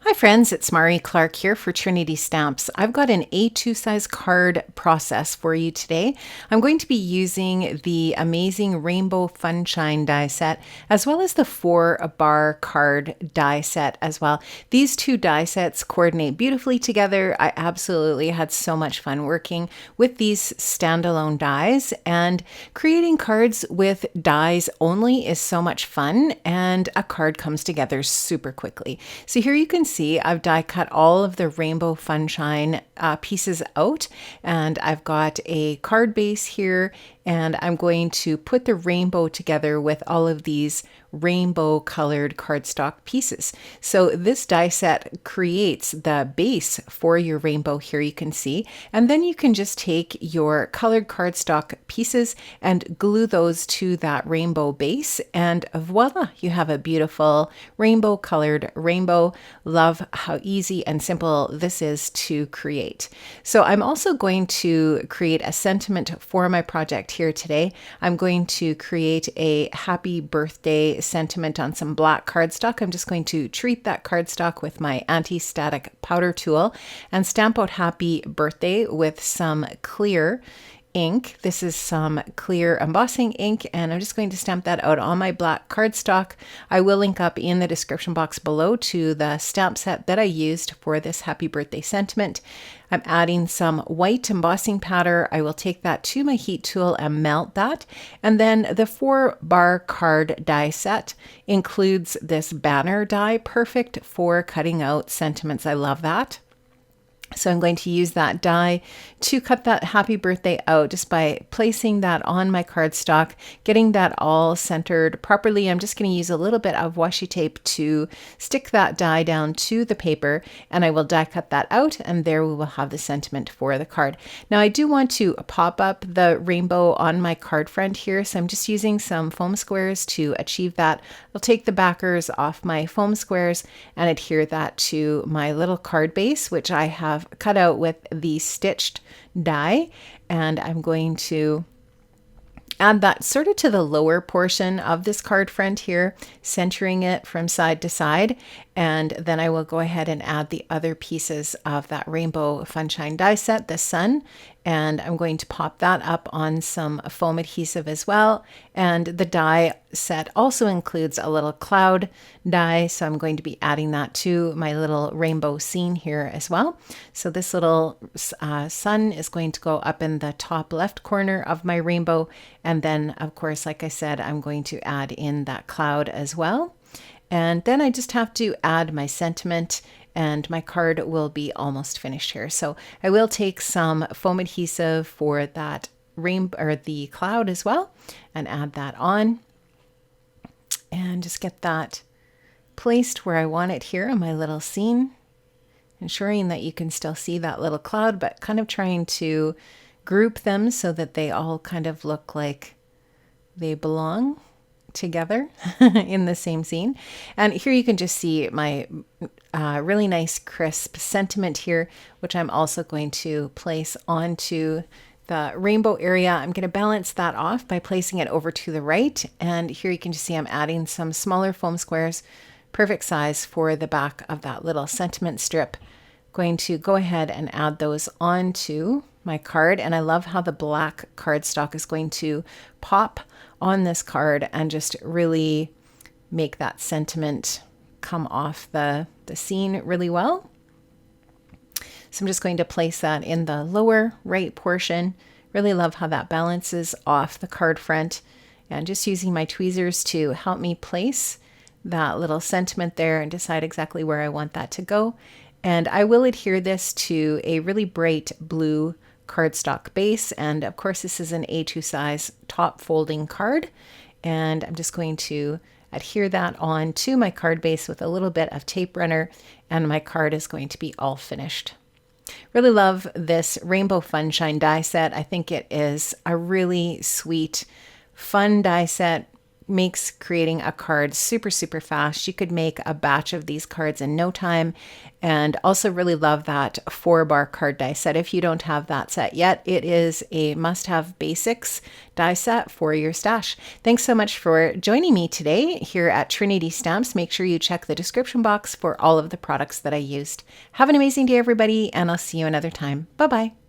Hi friends, it's Mari Clark here for Trinity Stamps. I've got an A2 size card process for you today. I'm going to be using the amazing Rainbow Funshine die set as well as the 4-bar card die set as well. These two die sets coordinate beautifully together. I absolutely had so much fun working with these standalone dies, and creating cards with dies only is so much fun, and a card comes together super quickly. So here you can see I've die cut all of the Rainbow Funshine pieces out, and I've got a card base here, and I'm going to put the rainbow together with all of these rainbow colored cardstock pieces. So this die set creates the base for your rainbow here, you can see, and then you can just take your colored cardstock pieces and glue those to that rainbow base, and voila, you have a beautiful rainbow colored rainbow. Love how easy and simple this is to create. So I'm also going to create a sentiment for my project here today. I'm going to create a happy birthday sentiment on some black cardstock. I'm just going to treat that cardstock with my anti-static powder tool and stamp out happy birthday with some clear ink. This is some clear embossing ink, and I'm just going to stamp that out on my black cardstock. I will link up in the description box below to the stamp set that I used for this happy birthday sentiment. I'm adding some white embossing powder. I will take that to my heat tool and melt that. And then the 4-bar card die set includes this banner die, perfect for cutting out sentiments. I love that. So I'm going to use that die to cut that happy birthday out just by placing that on my cardstock, getting that all centered properly. I'm just going to use a little bit of washi tape to stick that die down to the paper, and I will die cut that out, and there we will have the sentiment for the card. Now I do want to pop up the rainbow on my card front here, so I'm just using some foam squares to achieve that. I'll take the backers off my foam squares and adhere that to my little card base, which I have cut out with the stitched die, and I'm going to add that sort of to the lower portion of this card front here, centering it from side to side, and then I will go ahead and add the other pieces of that Rainbow Funshine die set, the sun, and I'm going to pop that up on some foam adhesive as well. And the die set also includes a little cloud die, so I'm going to be adding that to my little rainbow scene here as well. So this little sun is going to go up in the top left corner of my rainbow, and then of course, like I said, I'm going to add in that cloud as well. And then I just have to add my sentiment, and my card will be almost finished here. So I will take some foam adhesive for that rainbow or the cloud as well, and add that on, and just get that placed where I want it here on my little scene, ensuring that you can still see that little cloud, but kind of trying to group them so that they all kind of look like they belong together in the same scene. And here you can just see my really nice crisp sentiment here, which I'm also going to place onto the rainbow area. I'm going to balance that off by placing it over to the right, and here you can just see I'm adding some smaller foam squares, perfect size for the back of that little sentiment strip. Going to go ahead and add those onto my card, and I love how the black cardstock is going to pop on this card and just really make that sentiment come off the scene really well. So I'm just going to place that in the lower right portion. Really love how that balances off the card front, and just using my tweezers to help me place that little sentiment there and decide exactly where I want that to go. And I will adhere this to a really bright blue cardstock base, and of course this is an A2 size top folding card, and I'm just going to adhere that on to my card base with a little bit of tape runner, and my card is going to be all finished. Really love this Rainbow Funshine die set. I think it is a really sweet, fun die set, makes creating a card super, super fast. You could make a batch of these cards in no time. And also really love that 4-bar card die set. If you don't have that set yet, it is a must-have basics die set for your stash. Thanks so much for joining me today here at Trinity Stamps. Make sure you check the description box for all of the products that I used. Have an amazing day, everybody, and I'll see you another time. Bye-bye.